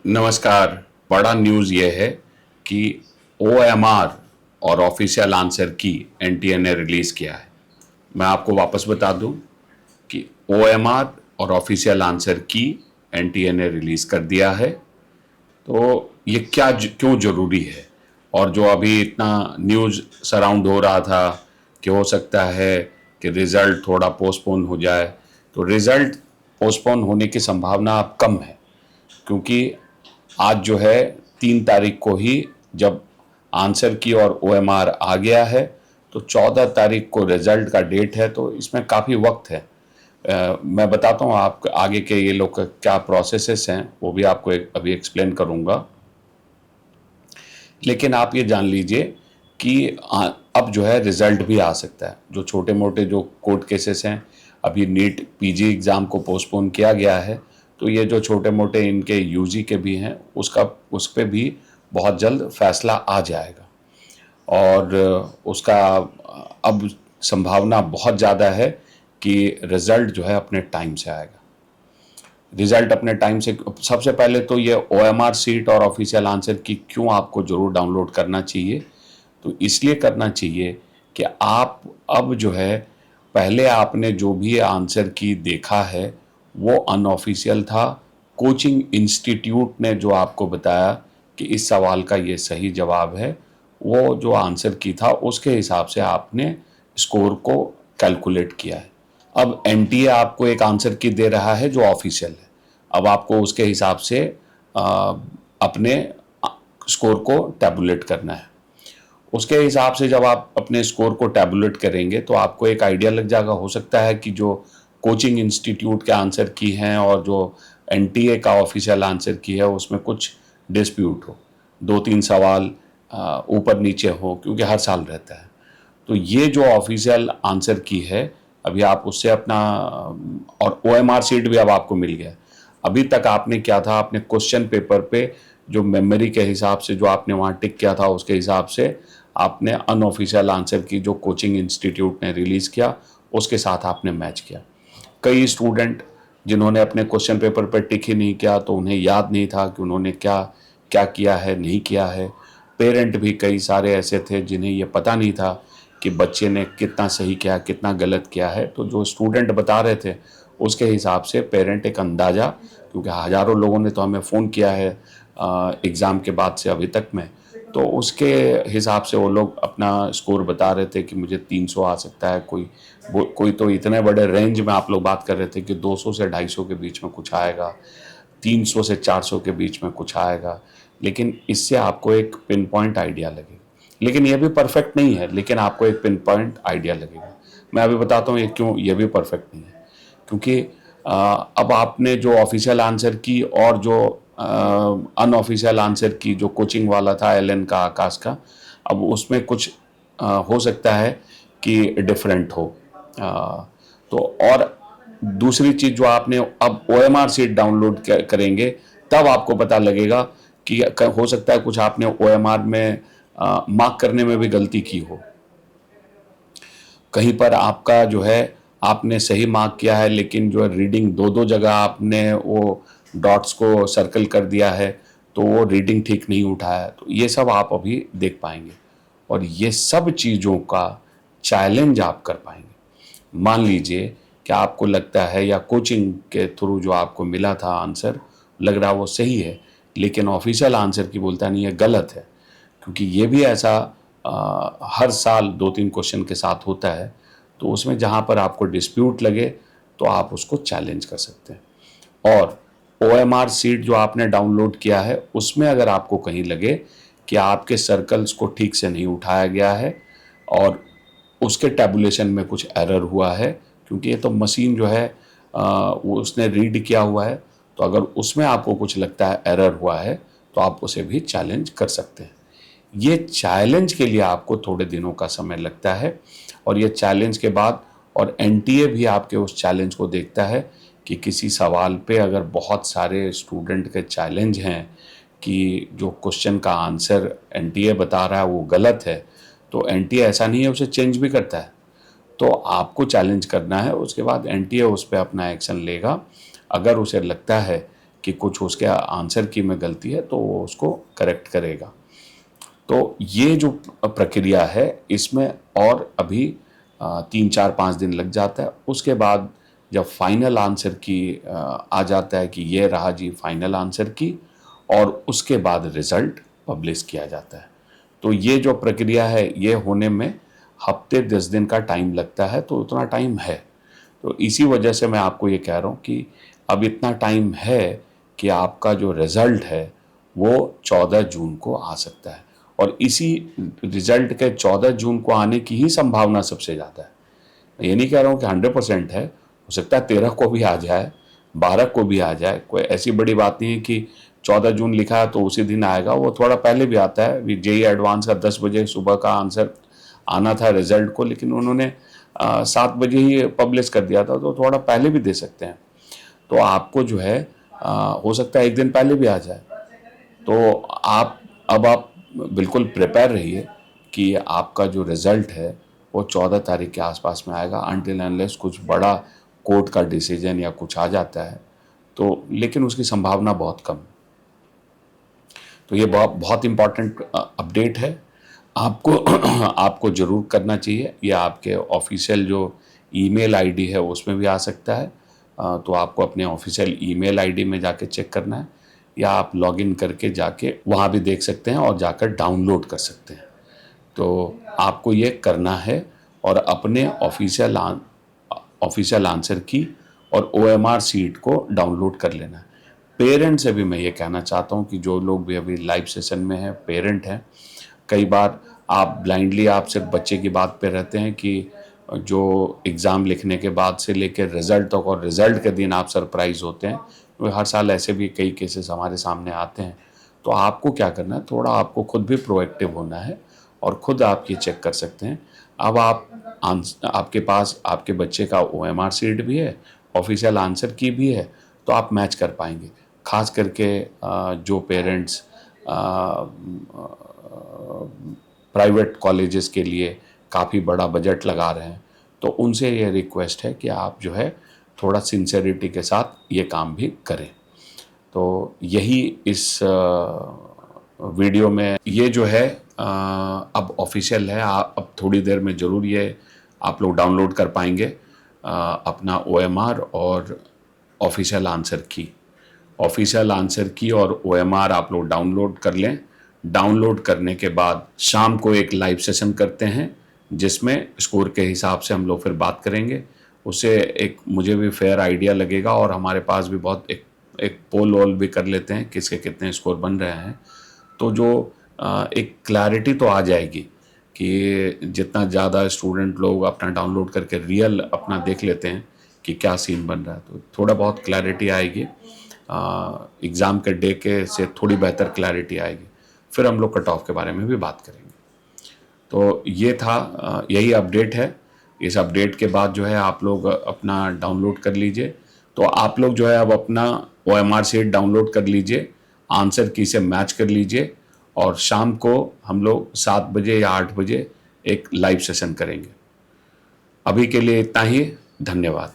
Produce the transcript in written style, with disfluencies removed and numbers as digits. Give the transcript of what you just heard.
नमस्कार। बड़ा न्यूज़ ये है कि ओएमआर और ऑफिशियल आंसर की एनटीए ने रिलीज़ किया है। मैं आपको वापस बता दूं कि ओएमआर और ऑफिशियल आंसर की एनटीए ने रिलीज़ कर दिया है। तो ये क्यों ज़रूरी है, और जो अभी इतना न्यूज़ सराउंड हो रहा था कि हो सकता है कि रिज़ल्ट थोड़ा पोस्टपोन हो जाए, तो रिज़ल्ट पोस्टपोन होने की संभावना अब कम है, क्योंकि आज जो है 3 तारीख को ही जब आंसर की और ओएमआर आ गया है, तो 14 तारीख को रिजल्ट का डेट है, तो इसमें काफ़ी वक्त है। मैं बताता हूँ आप आगे के ये लोग का क्या प्रोसेसेस हैं, वो भी आपको अभी एक्सप्लेन करूँगा। लेकिन आप ये जान लीजिए कि अब जो है रिजल्ट भी आ सकता है। जो छोटे मोटे जो कोर्ट केसेस हैं, अभी नीट पीजी एग्ज़ाम को पोस्टपोन किया गया है, तो ये जो छोटे मोटे इनके यूजी के भी हैं, उस पर भी बहुत जल्द फैसला आ जाएगा। और उसका अब संभावना बहुत ज़्यादा है कि रिज़ल्ट जो है अपने टाइम से आएगा। रिजल्ट अपने टाइम से, सबसे पहले तो ये ओएमआर सीट और ऑफिशियल आंसर की क्यों आपको ज़रूर डाउनलोड करना चाहिए, तो इसलिए करना चाहिए कि आप अब जो है, पहले आपने जो भी आंसर की देखा है वो अनऑफिशियल था। कोचिंग इंस्टीट्यूट ने जो आपको बताया कि इस सवाल का ये सही जवाब है, वो जो आंसर की था उसके हिसाब से आपने स्कोर को कैलकुलेट किया है। अब एनटीए आपको एक आंसर की दे रहा है जो ऑफिशियल है। अब आपको उसके हिसाब से अपने स्कोर को टैबुलेट करना है। उसके हिसाब से जब आप अपने स्कोर को टैबुलेट करेंगे तो आपको एक आइडिया लग जाएगा। हो सकता है कि जो कोचिंग इंस्टीट्यूट के आंसर की हैं और जो एनटीए का ऑफिशियल आंसर की है उसमें कुछ डिस्प्यूट हो, 2-3 सवाल ऊपर नीचे हो, क्योंकि हर साल रहता है। तो ये जो ऑफिशियल आंसर की है, अभी आप उससे अपना, और ओएमआर सीट भी अब आपको मिल गया। अभी तक आपने क्या था, आपने क्वेश्चन पेपर पे जो मेमोरी के हिसाब से जो आपने वहाँ टिक किया था, उसके हिसाब से आपने अनऑफिशियल आंसर की जो कोचिंग इंस्टीट्यूट ने रिलीज़ किया उसके साथ आपने मैच किया। कई स्टूडेंट जिन्होंने अपने क्वेश्चन पेपर पर टिक ही नहीं किया, तो उन्हें याद नहीं था कि उन्होंने क्या क्या किया है, नहीं किया है। पेरेंट भी कई सारे ऐसे थे जिन्हें ये पता नहीं था कि बच्चे ने कितना सही किया, कितना गलत किया है। तो जो स्टूडेंट बता रहे थे उसके हिसाब से पेरेंट एक अंदाज़ा, क्योंकि हज़ारों लोगों ने तो हमें फ़ोन किया है एग्ज़ाम के बाद से अभी तक में, तो उसके हिसाब से वो लोग अपना स्कोर बता रहे थे कि मुझे 300 आ सकता है, कोई तो इतने बड़े रेंज में आप लोग बात कर रहे थे कि 200 से 250 के बीच में कुछ आएगा, 300 से 400 के बीच में कुछ आएगा। लेकिन इससे आपको एक पिन पॉइंट आइडिया लगेगा। लेकिन ये भी परफेक्ट नहीं है, लेकिन आपको एक पिन पॉइंट आइडिया लगेगा। मैं अभी बताता हूँ ये क्यों ये भी परफेक्ट नहीं है। क्योंकि अब आपने जो ऑफिशियल आंसर की और जो अनऑफिशियल आंसर की, जो कोचिंग वाला था एलएन का, आकाश का, अब उसमें कुछ हो सकता है कि डिफरेंट हो। तो और दूसरी चीज़, जो आपने अब ओएमआर सीट डाउनलोड करेंगे तब आपको पता लगेगा कि हो सकता है कुछ आपने ओएमआर में मार्क करने में भी गलती की हो। कहीं पर आपका जो है, आपने सही मार्क किया है, लेकिन जो है रीडिंग दो दो जगह आपने वो डॉट्स को सर्कल कर दिया है, तो वो रीडिंग ठीक नहीं उठा है। तो ये सब आप अभी देख पाएंगे, और ये सब चीज़ों का चैलेंज आप कर पाएंगे। मान लीजिए कि आपको लगता है, या कोचिंग के थ्रू जो आपको मिला था आंसर, लग रहा वो सही है, लेकिन ऑफिशियल आंसर की बोलता नहीं, है गलत है। क्योंकि ये भी ऐसा हर साल 2-3 क्वेश्चन के साथ होता है। तो उसमें जहाँ पर आपको डिस्प्यूट लगे तो आप उसको चैलेंज कर सकते हैं। और ओएमआर सीट जो आपने डाउनलोड किया है उसमें अगर आपको कहीं लगे कि आपके सर्कल्स को ठीक से नहीं उठाया गया है और उसके टैबुलेशन में कुछ एरर हुआ है, क्योंकि ये तो मशीन जो है वो उसने रीड किया हुआ है, तो अगर उसमें आपको कुछ लगता है एरर हुआ है तो आप उसे भी चैलेंज कर सकते हैं। ये चैलेंज के लिए आपको थोड़े दिनों का समय लगता है, और ये चैलेंज के बाद, और एनटीए भी आपके उस चैलेंज को देखता है कि किसी सवाल पे अगर बहुत सारे स्टूडेंट के चैलेंज हैं कि जो क्वेश्चन का आंसर एनटीए बता रहा है वो गलत है, तो एनटीए ऐसा नहीं है, उसे चेंज भी करता है। तो आपको चैलेंज करना है, उसके बाद एनटीए उस पर अपना एक्शन लेगा। अगर उसे लगता है कि कुछ उसके आंसर की में गलती है तो वो उसको करेक्ट करेगा। तो ये जो प्रक्रिया है इसमें और अभी 3 4 5 दिन लग जाता है। उसके बाद जब फाइनल आंसर की आ जाता है कि ये रहा जी फाइनल आंसर की, और उसके बाद रिजल्ट पब्लिश किया जाता है। तो ये जो प्रक्रिया है ये होने में हफ्ते 10 दिन का टाइम लगता है, तो उतना टाइम है। तो इसी वजह से मैं आपको ये कह रहा हूँ कि अब इतना टाइम है कि आपका जो रिज़ल्ट है वो 14 जून को आ सकता है, और इसी रिज़ल्ट के 14 जून को आने की ही संभावना सबसे ज़्यादा है। मैं ये नहीं कह रहा हूँ कि 100% है, हो सकता है 13 को भी आ जाए, 12 को भी आ जाए। कोई ऐसी बड़ी बात नहीं है कि 14 जून लिखा है तो उसी दिन आएगा, वो थोड़ा पहले भी आता है। जेई एडवांस का 10 बजे सुबह का आंसर आना था रिजल्ट को, लेकिन उन्होंने 7 बजे ही पब्लिश कर दिया था, तो थोड़ा पहले भी दे सकते हैं। तो आपको जो है हो सकता है एक दिन पहले भी आ जाए। तो आप बिल्कुल प्रिपेयर रहिए कि आपका जो रिज़ल्ट है वो 14 तारीख के आसपास में आएगा, अनटिल अनलेस कुछ बड़ा कोर्ट का डिसीजन या कुछ आ जाता है तो, लेकिन उसकी संभावना बहुत कम। तो ये बहुत बहुत इम्पॉर्टेंट अपडेट है, आपको आपको ज़रूर करना चाहिए। ये आपके ऑफिशियल जो ईमेल आईडी है उसमें भी आ सकता है। तो आपको अपने ऑफिशियल ईमेल आईडी में जाके चेक करना है, या आप लॉगिन करके जाके वहाँ भी देख सकते हैं और जाकर डाउनलोड कर सकते हैं। तो आपको ये करना है और अपने ऑफिशियल आंसर की और ओएमआर सीट को डाउनलोड कर लेना है। पेरेंट्स से भी मैं ये कहना चाहता हूँ कि जो लोग भी अभी लाइव सेशन में हैं, पेरेंट हैं, कई बार आप ब्लाइंडली आप सिर्फ बच्चे की बात पे रहते हैं कि जो एग्ज़ाम लिखने के बाद से लेकर रिज़ल्ट तक, और रिज़ल्ट के दिन आप सरप्राइज़ होते हैं। तो हर साल ऐसे भी कई केसेस हमारे सामने आते हैं। तो आपको क्या करना है, थोड़ा आपको खुद भी प्रोएक्टिव होना है और खुद आप ये चेक कर सकते हैं। अब आपके पास आपके बच्चे का ओएमआर सीट भी है, ऑफिशियल आंसर की भी है, तो आप मैच कर पाएंगे। खास करके जो पेरेंट्स प्राइवेट कॉलेजेस के लिए काफ़ी बड़ा बजट लगा रहे हैं, तो उनसे ये रिक्वेस्ट है कि आप जो है थोड़ा सिंसेरिटी के साथ ये काम भी करें। तो यही इस वीडियो में ये जो है अब ऑफिशियल है। अब थोड़ी देर में ज़रूर ये आप लोग डाउनलोड कर पाएंगे अपना ओएमआर और ऑफिशियल आंसर की और ओएमआर आप लोग डाउनलोड कर लें। डाउनलोड करने के बाद शाम को एक लाइव सेशन करते हैं जिसमें स्कोर के हिसाब से हम लोग फिर बात करेंगे। उससे एक मुझे भी फेयर आइडिया लगेगा, और हमारे पास भी बहुत एक पोल वोल भी कर लेते हैं किसके कितने स्कोर बन रहे हैं। तो जो एक क्लैरिटी तो आ जाएगी कि जितना ज़्यादा स्टूडेंट लोग अपना डाउनलोड करके रियल अपना देख लेते हैं कि क्या सीन बन रहा है, तो थोड़ा बहुत क्लैरिटी आएगी। एग्ज़ाम के डे के से थोड़ी बेहतर क्लैरिटी आएगी। फिर हम लोग कट ऑफ के बारे में भी बात करेंगे। तो ये था, यही अपडेट है। इस अपडेट के बाद जो है आप लोग अपना डाउनलोड कर लीजिए। तो आप लोग जो है अब अपना ओएमआर सीट डाउनलोड कर लीजिए, आंसर की से मैच कर लीजिए, और शाम को हम लोग 7 बजे या 8 बजे एक लाइव सेशन करेंगे। अभी के लिए इतना ही, धन्यवाद।